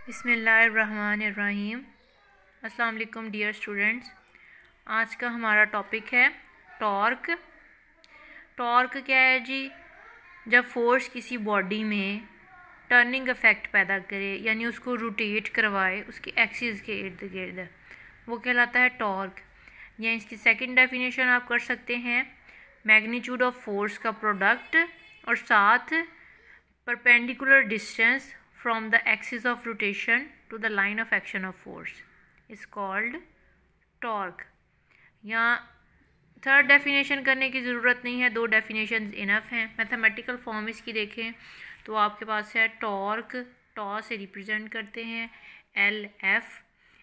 बिस्मिल्लाहिर्रहमानिर्रहीम। अस्सलाम वालेकुम डियर स्टूडेंट्स। आज का हमारा टॉपिक है टॉर्क। टॉर्क क्या है जी? जब फोर्स किसी बॉडी में टर्निंग इफेक्ट पैदा करे, यानी उसको रोटेट करवाए उसकी एक्सिस के इर्द गिर्द, वो कहलाता है टॉर्क। या इसकी सेकंड डेफिनेशन आप कर सकते हैं मैग्नीट्यूड ऑफ फोर्स का प्रोडक्ट और साथ perpendicular distance from the axis of rotation to the line of action of force is called torque। यहाँ थर्ड डेफिनेशन करने की ज़रूरत नहीं है, दो डेफिनेशन इनफ हैं। मैथमेटिकल फॉर्म इसकी देखें तो आपके पास है टॉर्क, टॉ से रिप्रेजेंट करते हैं एल एफ।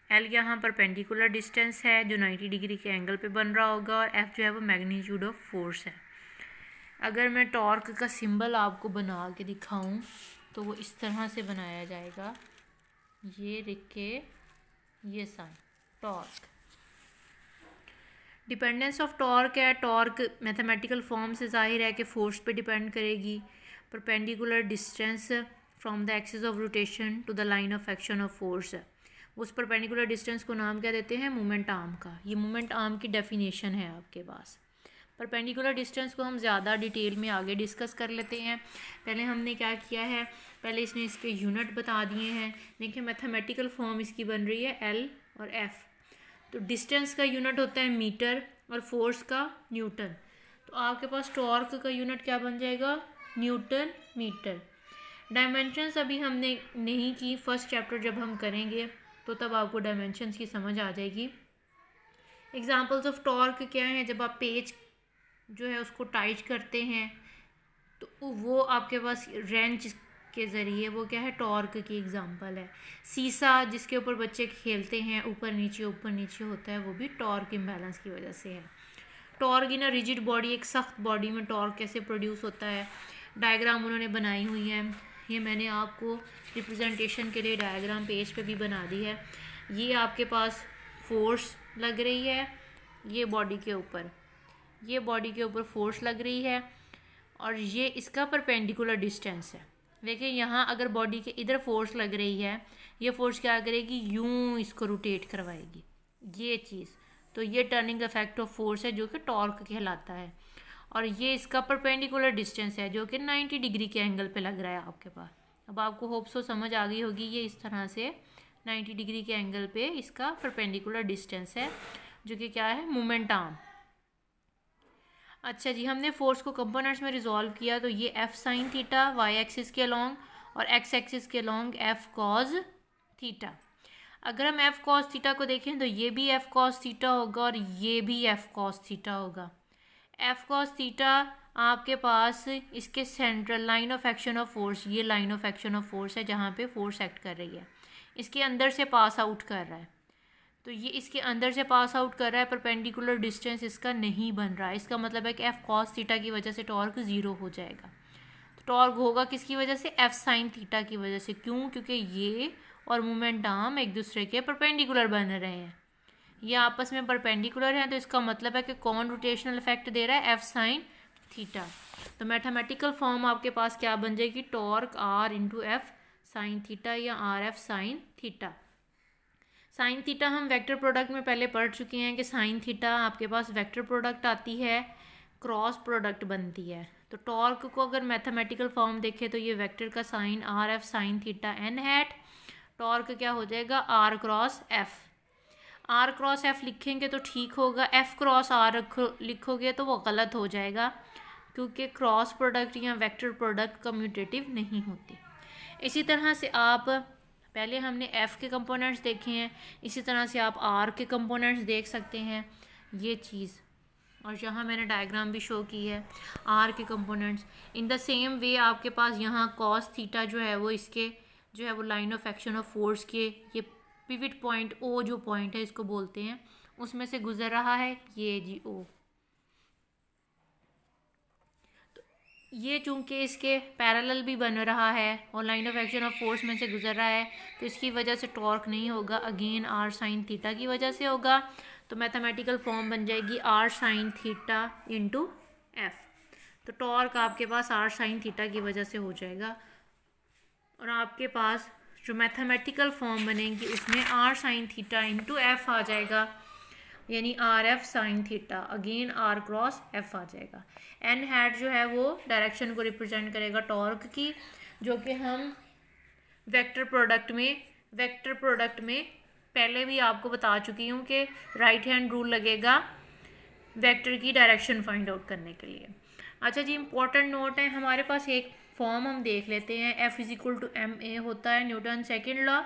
एल यहाँ परपेंडिकुलर डिस्टेंस है जो 90 डिग्री के एंगल पे बन रहा होगा, और एफ जो है वो मैग्नीट्यूड ऑफ फोर्स है। अगर मैं टॉर्क का सिंबल आपको बना के दिखाऊं तो वो इस तरह से बनाया जाएगा, ये लिख के ये sign torque. Dependence of torque है, टॉर्क मैथमेटिकल फॉर्म से जाहिर है कि फोर्स पे डिपेंड करेगी। Perpendicular distance from the axis of rotation to the line of action of force है। उस परपेंडिकुलर डिस्टेंस को नाम क्या देते हैं? मोमेंट आर्म का। ये मोमेंट आर्म की डेफिनेशन है आपके पास। परपेंडिकुलर डिस्टेंस को हम ज़्यादा डिटेल में आगे डिस्कस कर लेते हैं। पहले हमने क्या किया है, पहले इसने इसके यूनिट बता दिए हैं। देखिए मैथमेटिकल फॉर्म इसकी बन रही है एल और एफ। तो डिस्टेंस का यूनिट होता है मीटर और फोर्स का न्यूटन। तो आपके पास टॉर्क का यूनिट क्या बन जाएगा? Newton metre. डायमेंशंस अभी हमने नहीं की, फर्स्ट चैप्टर जब हम करेंगे तो तब आपको डायमेंशंस की समझ आ जाएगी। एग्जाम्पल्स ऑफ टॉर्क क्या हैं? जब आप पेज जो है उसको टाइट करते हैं तो वो आपके पास रेंच के ज़रिए, वो क्या है? टॉर्क की एग्जांपल है। सीसा जिसके ऊपर बच्चे खेलते हैं, ऊपर नीचे होता है, वो भी टॉर्क इम्बैलेंस की वजह से है। Torque in a rigid body, एक सख्त बॉडी में टॉर्क कैसे प्रोड्यूस होता है, डायग्राम उन्होंने बनाई हुई है। ये मैंने आपको रिप्रेजेंटेशन के लिए डायग्राम पेज पे भी बना दी है। ये आपके पास फोर्स लग रही है, ये बॉडी के ऊपर, ये बॉडी के ऊपर फोर्स लग रही है, और ये इसका परपेंडिकुलर डिस्टेंस है। देखिए यहाँ अगर बॉडी के इधर फोर्स लग रही है, ये फोर्स क्या करेगी? यूं इसको रोटेट करवाएगी, ये चीज़। तो ये टर्निंग इफेक्ट ऑफ फोर्स है जो कि टॉर्क कहलाता है। और ये इसका परपेंडिकुलर डिस्टेंस है जो कि 90 डिग्री के एंगल पे लग रहा है आपके पास। अब आपको होप सो समझ आ गई होगी, ये इस तरह से 90 डिग्री के एंगल पे इसका परपेंडिकुलर डिस्टेंस है जो कि क्या है? Moment arm. अच्छा जी, हमने फोर्स को कंपोनेंट्स में रिजॉल्व किया तो ये F sine theta Y axis के अलॉन्ग और एक्स एक्सिस के अलॉन्ग एफ कॉज थीटा। अगर हम एफ कॉज थीटा को देखें तो ये भी एफ कॉज थीटा होगा और ये भी एफ कॉज थीटा होगा। एफ कॉज थीटा आपके पास इसके central line of action of force, ये line of action of force है जहाँ पे फोर्स एक्ट कर रही है, इसके अंदर से पास आउट कर रहा है। तो ये इसके अंदर से पास आउट कर रहा है, परपेंडिकुलर डिस्टेंस इसका नहीं बन रहा है। इसका मतलब है कि एफ कॉस थीटा की वजह से टॉर्क ज़ीरो हो जाएगा। तो टॉर्क होगा किसकी वजह से? एफ साइन थीटा की वजह से। क्यों? क्योंकि ये और मोमेंट आर्म एक दूसरे के परपेंडिकुलर बन रहे हैं, ये आपस में परपेंडिकुलर हैं। तो इसका मतलब है कि कौन रोटेशनल इफेक्ट दे रहा है? F sine theta. तो मैथमेटिकल फॉर्म आपके पास क्या बन जाएगी? Torque r into f sine theta या r F sine theta. Sine theta हम वेक्टर प्रोडक्ट में पहले पढ़ चुके हैं कि साइन थीटा आपके पास वेक्टर प्रोडक्ट आती है, क्रॉस प्रोडक्ट बनती है। तो टॉर्क को अगर मैथमेटिकल फॉर्म देखें तो ये वेक्टर का sine R F sine theta N hat. Torque क्या हो जाएगा? R cross F. R cross F लिखेंगे तो ठीक होगा, एफ क्रॉस आर लिखोगे तो वो गलत हो जाएगा, क्योंकि क्रॉस प्रोडक्ट या वेक्टर प्रोडक्ट कम्यूटेटिव नहीं होती। इसी तरह से आप पहले हमने एफ़ के कंपोनेंट्स देखे हैं, इसी तरह से आप आर के कंपोनेंट्स देख सकते हैं, ये चीज़। और यहाँ मैंने डायग्राम भी शो की है आर के components. In the same way आपके पास यहाँ कॉस थीटा जो है वो इसके जो है वो line of action of force के ये पिवट पॉइंट ओ जो पॉइंट है इसको बोलते हैं, उसमें से गुजर रहा है, ये जी ओ। ये चूंकि इसके पैरेलल भी बन रहा है और line of action of force में से गुजर रहा है, तो इसकी वजह से टॉर्क नहीं होगा, अगेन आर साइन थीटा की वजह से होगा। तो मैथमेटिकल फॉर्म बन जाएगी R sine theta into F. तो टॉर्क आपके पास आर साइन थीटा की वजह से हो जाएगा। और आपके पास जो मैथमेटिकल फॉर्म बनेगी उसमें r sine theta into f आ जाएगा, यानी r F sine theta, again r cross f आ जाएगा। एन हैट जो है वो डायरेक्शन को रिप्रेजेंट करेगा टॉर्क की, जो कि हम वेक्टर प्रोडक्ट में पहले भी आपको बता चुकी हूँ कि राइट हैंड रूल लगेगा वेक्टर की डायरेक्शन फाइंड आउट करने के लिए। अच्छा जी, इंपॉर्टेंट नोट है, हमारे पास एक फॉर्म हम देख लेते हैं, F is equal to M A होता है न्यूटन सेकेंड लॉ,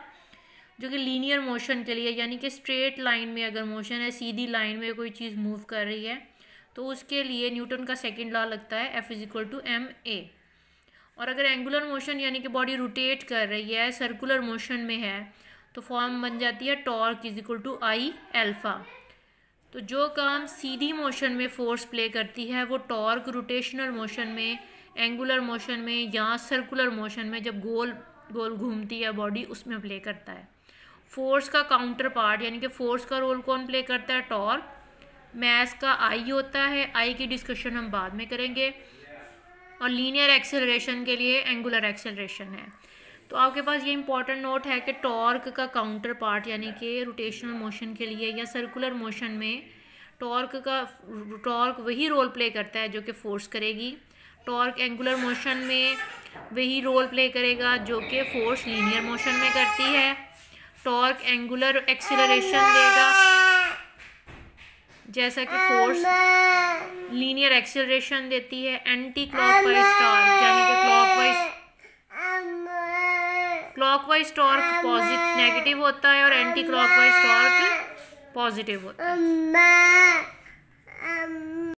जो कि लीनियर मोशन के लिए, यानी कि स्ट्रेट लाइन में अगर मोशन है, सीधी लाइन में कोई चीज़ मूव कर रही है तो उसके लिए न्यूटन का सेकेंड लॉ लगता है F is equal to M A. और अगर एंगुलर मोशन यानी कि बॉडी रोटेट कर रही है, सर्कुलर मोशन में है, तो फॉर्म बन जाती है torque is equal to I alpha. तो जो काम सीधी मोशन में फोर्स प्ले करती है वो टॉर्क रोटेशनल मोशन में, एंगुलर मोशन में या सर्कुलर मोशन में जब गोल गोल घूमती है बॉडी, उसमें प्ले करता है। फोर्स का काउंटर पार्ट यानी कि फोर्स का रोल कौन प्ले करता है? टॉर्क। मैस का आई होता है, आई की डिस्कशन हम बाद में करेंगे। और लीनियर एक्सेलरेशन के लिए एंगुलर एक्सेलरेशन है। तो आपके पास ये इंपॉर्टेंट नोट है कि टॉर्क का काउंटर पार्ट यानी कि रोटेशनल मोशन के लिए या सर्कुलर मोशन में टॉर्क वही रोल प्ले करता है जो कि फोर्स करेगी। टॉर्क एंगुलर मोशन में वही रोल प्ले करेगा जो कि फोर्स लीनियर मोशन में करती है। टॉर्क एंगुलर एक्सेलरेशन देगा जैसा कि फोर्स लीनियर एक्सेलरेशन देती है। एंटी क्लॉकवाइज टॉर्क यानी कि क्लॉकवाइज टॉर्क नेगेटिव होता है और एंटी क्लॉकवाइज टॉर्क पॉजिटिव होता है।